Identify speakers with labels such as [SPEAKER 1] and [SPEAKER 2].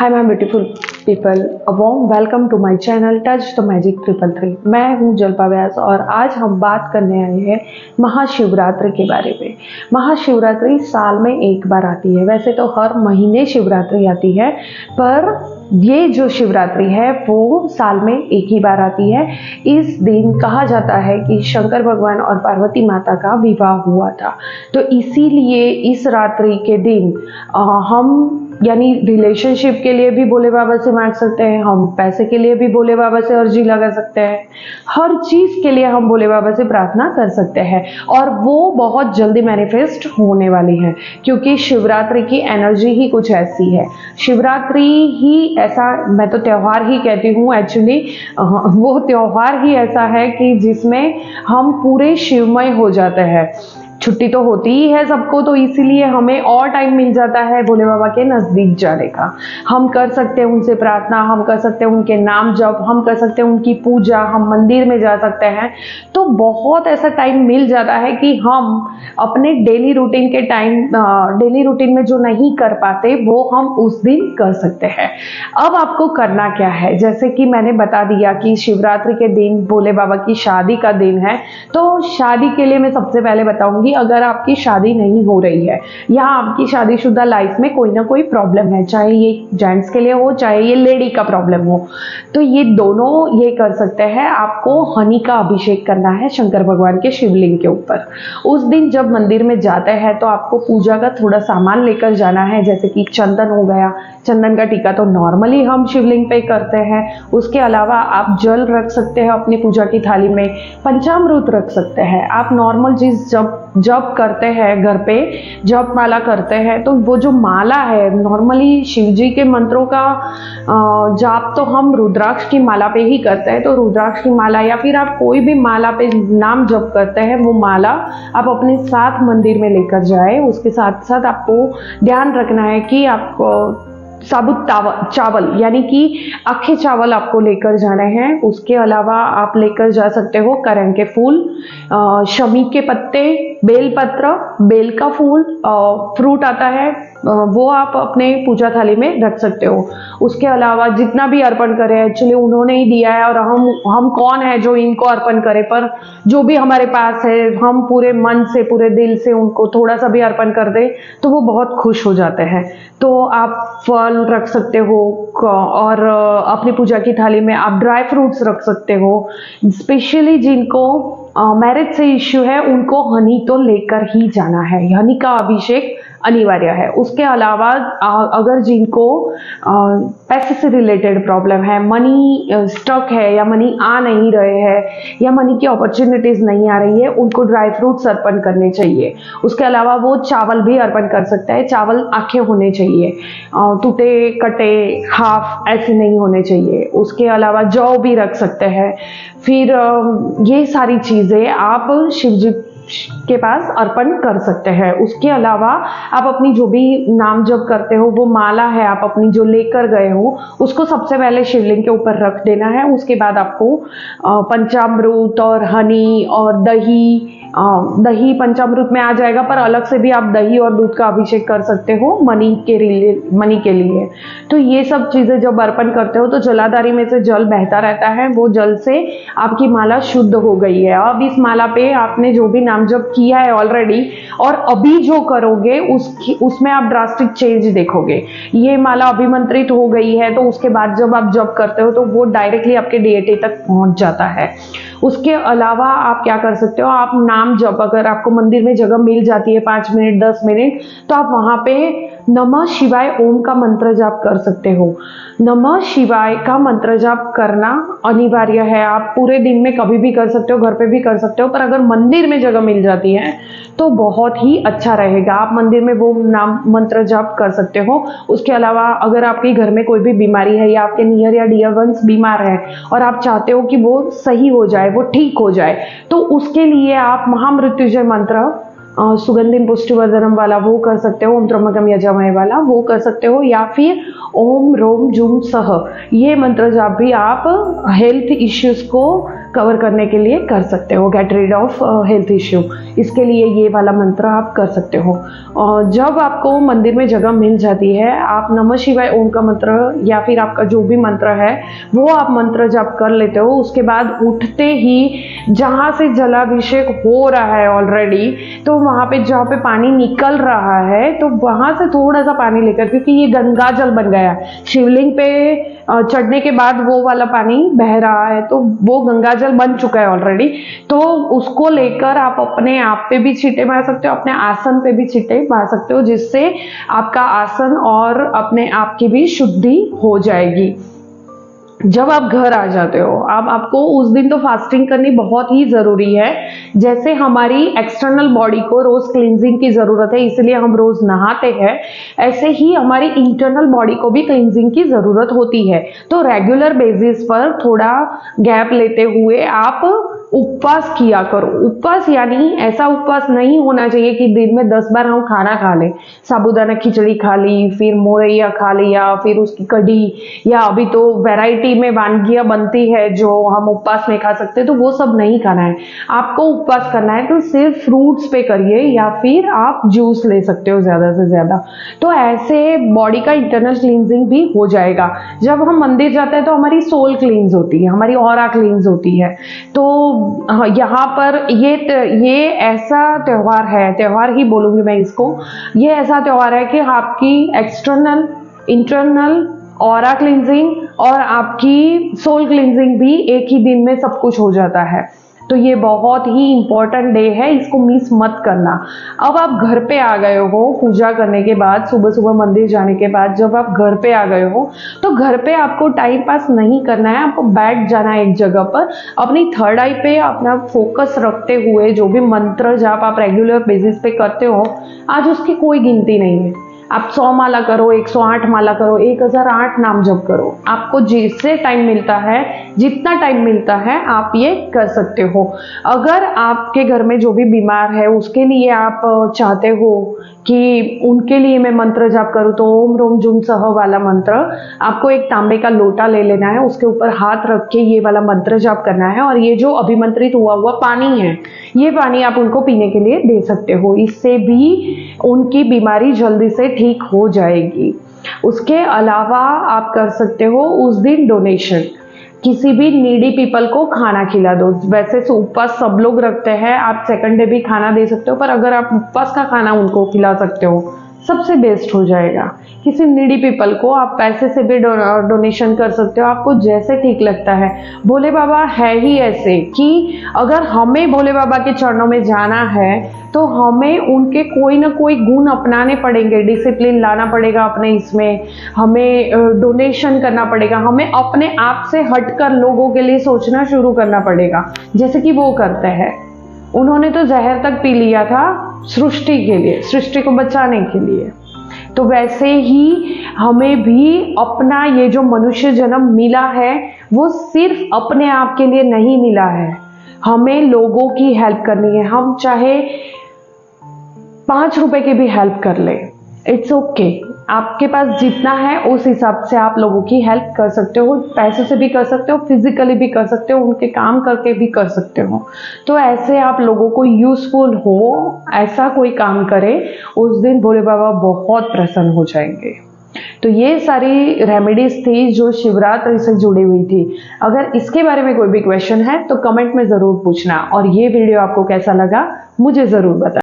[SPEAKER 1] Hi my beautiful people, a warm welcome to my channel touch the magic 333। मैं हूँ जल्पा व्यास और आज हम बात करने आए हैं महाशिवरात्रि के बारे में। महाशिवरात्रि साल में एक बार आती है। वैसे तो हर महीने शिवरात्रि आती है, पर ये जो शिवरात्रि है वो साल में एक ही बार आती है। इस दिन कहा जाता है कि शंकर भगवान और पार्वती माता का विवाह हुआ था, तो इसीलिए इस रात्रि के दिन हम यानी रिलेशनशिप के लिए भी भोले बाबा से मांग सकते हैं, हम पैसे के लिए भी भोले बाबा से अर्जी लगा सकते हैं, हर चीज के लिए हम भोले बाबा से प्रार्थना कर सकते हैं और वो बहुत जल्दी मैनिफेस्ट होने वाली है, क्योंकि शिवरात्रि की एनर्जी ही कुछ ऐसी है। शिवरात्रि ही ऐसा, मैं तो त्योहार ही कहती हूँ एक्चुअली, वो त्योहार ही ऐसा है कि जिसमें हम पूरे शिवमय हो जाते हैं। छुट्टी तो होती ही है सबको, तो इसीलिए हमें और टाइम मिल जाता है भोले बाबा के नजदीक जाने का। हम कर सकते हैं उनसे प्रार्थना, हम कर सकते हैं उनके नाम जप, हम कर सकते हैं उनकी पूजा, हम मंदिर में जा सकते हैं। तो बहुत ऐसा टाइम मिल जाता है कि हम अपने डेली रूटीन के टाइम, डेली रूटीन में जो नहीं कर पाते वो हम उस दिन कर सकते हैं। अब आपको करना क्या है, जैसे कि मैंने बता दिया कि शिवरात्रि के दिन भोले बाबा की शादी का दिन है, तो शादी के लिए मैं सबसे पहले बताऊंगी, अगर आपकी शादी नहीं हो रही है या आपकी शादीशुदा लाइफ में कोई ना कोई प्रॉब्लम है, चाहे ये जेंट्स के लिए हो चाहे ये लेडी का प्रॉब्लम हो, तो ये दोनों ये कर सकते हैं। आपको हनी का अभिषेक करना है शंकर भगवान के शिवलिंग के ऊपर। उस दिन जब मंदिर में जाते हैं तो आपको पूजा का थोड़ा सामान लेकर जाना है, जैसे कि चंदन हो गया। चंदन का टीका तो नॉर्मली हम शिवलिंग पे करते हैं। उसके अलावा आप जल रख सकते हैं अपनी पूजा की थाली में, पंचामृत रख सकते हैं। आप नॉर्मल चीज जब करते हैं घर पे, जप माला करते हैं, तो वो जो माला है, नॉर्मली शिव जी के मंत्रों का जाप तो हम रुद्राक्ष की माला पे ही करते हैं, तो रुद्राक्ष की माला या फिर आप कोई भी माला पे नाम जप करते हैं, वो माला आप अपने साथ मंदिर में लेकर जाए। उसके साथ साथ आपको ध्यान रखना है कि आपको साबुत चावल यानी कि अखे चावल आपको लेकर जाने हैं। उसके अलावा आप लेकर जा सकते हो करम के फूल, शमी के पत्ते, बेल पत्र, बेल का फूल, फ्रूट आता है, वो आप अपने पूजा थाली में रख सकते हो। उसके अलावा जितना भी अर्पण करें, एक्चुअली उन्होंने ही दिया है और हम कौन है जो इनको अर्पण करें, पर जो भी हमारे पास है हम पूरे मन से पूरे दिल से उनको थोड़ा सा भी अर्पण कर दें तो वो बहुत खुश हो जाते हैं। तो आप फल रख सकते हो और अपनी पूजा की थाली में आप ड्राई फ्रूट्स रख सकते हो। स्पेशली जिनको मैरिज से इश्यू है उनको हनी तो लेकर ही जाना है, हनी का अभिषेक अनिवार्य है। उसके अलावा अगर जिनको पैसे से रिलेटेड प्रॉब्लम है, मनी स्टक है या मनी आ नहीं रहे हैं या मनी की अपॉर्चुनिटीज नहीं आ रही है, उनको ड्राई फ्रूट्स अर्पण करने चाहिए। उसके अलावा वो चावल भी अर्पण कर सकता है। चावल आखे होने चाहिए, टूटे कटे हाफ ऐसे नहीं होने चाहिए। उसके अलावा जौ भी रख सकते हैं। फिर ये सारी चीजें आप शिव जी के पास अर्पण कर सकते हैं। उसके अलावा आप अपनी जो भी नाम जप करते हो, वो माला है आप अपनी जो लेकर गए हो, उसको सबसे पहले शिवलिंग के ऊपर रख देना है। उसके बाद आपको पंचामृत और हनी और दही पंचामृत में आ जाएगा, पर अलग से भी आप दही और दूध का अभिषेक कर सकते हो मनी के लिए। तो ये सब चीजें जब अर्पण करते हो तो जलाधारी में से जल बहता रहता है, वो जल से आपकी माला शुद्ध हो गई है। अब इस माला पे आपने जो भी नाम जप किया है ऑलरेडी और अभी जो करोगे उसमें आप ड्रास्टिक चेंज देखोगे। ये माला अभिमंत्रित हो गई है, तो उसके बाद जब आप जप करते हो तो वो डायरेक्टली आपके डीएटी तक पहुंच जाता है। उसके अलावा आप क्या कर सकते हो, आप नाम जप, अगर आपको मंदिर में जगह मिल जाती है 5 मिनट 10 मिनट, तो आप वहां पे नमः शिवाय ओम का मंत्र जाप कर सकते हो। नमः शिवाय का मंत्र जाप करना अनिवार्य है। आप पूरे दिन में कभी भी कर सकते हो, घर पे भी कर सकते हो, पर अगर मंदिर में जगह मिल जाती है तो बहुत ही अच्छा रहेगा। आप मंदिर में वो नाम मंत्र जाप कर सकते हो। उसके अलावा अगर आपके घर में कोई भी बीमारी है या आपके नियर या डियर वंस बीमार है और आप चाहते हो कि वो सही हो जाए, वो ठीक हो जाए, तो उसके लिए आप महामृत्युंजय मंत्र सुगंधिम पुष्टिवर्धनम वाला वो कर सकते हो, ओम त्र्यंबकम यजामहे वाला वो कर सकते हो, या फिर ओम रोम जूम सह ये मंत्र जाप भी आप हेल्थ इश्यूज को कवर करने के लिए कर सकते हो, get rid of health issue. इसके लिए ये वाला मंत्र आप कर सकते हो। और जब आपको मंदिर में जगह मिल जाती है, आप नमः शिवाय ओम का मंत्र या फिर आपका जो भी मंत्र है वो आप मंत्र जप कर लेते हो। उसके बाद उठते ही जहाँ से जलाभिषेक हो रहा है ऑलरेडी, तो वहाँ पे जहाँ पे पानी निकल रहा है तो वहाँ से थोड़ा सा पानी लेकर, क्योंकि ये गंगा जल बन गया है, शिवलिंग पे चढ़ने के बाद वो वाला पानी बह रहा है तो वो गंगा जल बन चुका है ऑलरेडी, तो उसको लेकर आप अपने आप पे भी छींटे मार सकते हो, अपने आसन पे भी छींटे मार सकते हो, जिससे आपका आसन और अपने आप की भी शुद्धि हो जाएगी। जब आप घर आ जाते हो, अब आपको उस दिन तो फास्टिंग करनी बहुत ही ज़रूरी है। जैसे हमारी एक्सटर्नल बॉडी को रोज़ क्लींजिंग की ज़रूरत है, इसलिए हम रोज़ नहाते हैं, ऐसे ही हमारी इंटरनल बॉडी को भी क्लींजिंग की ज़रूरत होती है। तो रेगुलर बेसिस पर थोड़ा गैप लेते हुए आप उपवास किया करो। उपवास यानी ऐसा उपवास नहीं होना चाहिए कि दिन में 10 बार हम खाना खा लें, साबूदाना खिचड़ी खा ली, फिर मोरैया खा लिया, फिर उसकी कढ़ी, या अभी तो वैरायटी में वानगियां बनती है जो हम उपवास में खा सकते हैं, तो वो सब नहीं खाना है। आपको उपवास करना है तो सिर्फ फ्रूट्स पे करिए या फिर आप जूस ले सकते हो ज़्यादा से ज़्यादा। तो ऐसे बॉडी का इंटरनल क्लींजिंग भी हो जाएगा। जब हम मंदिर जाते हैं तो हमारी सोल क्लींस होती है, हमारी ऑरा क्लींस होती है। तो यहाँ पर ये ऐसा त्यौहार है, त्यौहार ही बोलूँगी मैं इसको, ये ऐसा त्यौहार है कि आपकी एक्सटर्नल, इंटरनल ऑरा क्लींजिंग और आपकी सोल क्लींजिंग भी एक ही दिन में सब कुछ हो जाता है। तो ये बहुत ही इंपॉर्टेंट डे है, इसको मिस मत करना। अब आप घर पे आ गए हो पूजा करने के बाद, सुबह सुबह मंदिर जाने के बाद जब आप घर पे आ गए हो, तो घर पे आपको टाइम पास नहीं करना है, आपको बैठ जाना है एक जगह पर, अपनी थर्ड आई पे अपना फोकस रखते हुए जो भी मंत्र जाप आप रेगुलर बेसिस पे करते हो, आज उसकी कोई गिनती नहीं है। आप 100 माला करो, 108 माला करो, 1008 नाम जप करो, आपको जिससे टाइम मिलता है, जितना टाइम मिलता है आप ये कर सकते हो। अगर आपके घर में जो भी बीमार है उसके लिए आप चाहते हो कि उनके लिए मैं मंत्र जाप करूँ, तो ओम रोम जुम सह वाला मंत्र आपको एक तांबे का लोटा ले लेना है, उसके ऊपर हाथ रख के ये वाला मंत्र जाप करना है, और ये जो अभिमंत्रित हुआ पानी है, ये पानी आप उनको पीने के लिए दे सकते हो। इससे भी उनकी बीमारी जल्दी से ठीक हो जाएगी। उसके अलावा आप कर सकते हो उस दिन डोनेशन, किसी भी नीडी पीपल को खाना खिला दो। वैसे तो उपवास सब लोग रखते हैं, आप सेकंड डे भी खाना दे सकते हो, पर अगर आप उपवास का खाना उनको खिला सकते हो सबसे बेस्ट हो जाएगा। किसी नीडी पीपल को आप पैसे से भी डोनेशन कर सकते हो, आपको जैसे ठीक लगता है। भोले बाबा है ही ऐसे कि अगर हमें भोले बाबा के चरणों में जाना है तो हमें उनके कोई ना कोई गुण अपनाने पड़ेंगे, डिसिप्लिन लाना पड़ेगा अपने इसमें, हमें डोनेशन करना पड़ेगा, हमें अपने आप से हटकर लोगों के लिए सोचना शुरू करना पड़ेगा, जैसे कि वो करते हैं। उन्होंने तो जहर तक पी लिया था सृष्टि के लिए, सृष्टि को बचाने के लिए। तो वैसे ही हमें भी अपना ये जो मनुष्य जन्म मिला है वो सिर्फ अपने आप के लिए नहीं मिला है, हमें लोगों की हेल्प करनी है। हम चाहे 5 रुपए की भी हेल्प कर ले, इट्स ओके। आपके पास जितना है उस हिसाब से आप लोगों की हेल्प कर सकते हो, पैसों से भी कर सकते हो, फिजिकली भी कर सकते हो, उनके काम करके भी कर सकते हो। तो ऐसे आप लोगों को यूजफुल हो ऐसा कोई काम करे, उस दिन भोले बाबा बहुत प्रसन्न हो जाएंगे। तो ये सारी रेमेडीज थी जो शिवरात्रि से जुड़ी हुई थी। अगर इसके बारे में कोई भी क्वेश्चन है तो कमेंट में ज़रूर पूछना, और ये वीडियो आपको कैसा लगा मुझे ज़रूर बताना।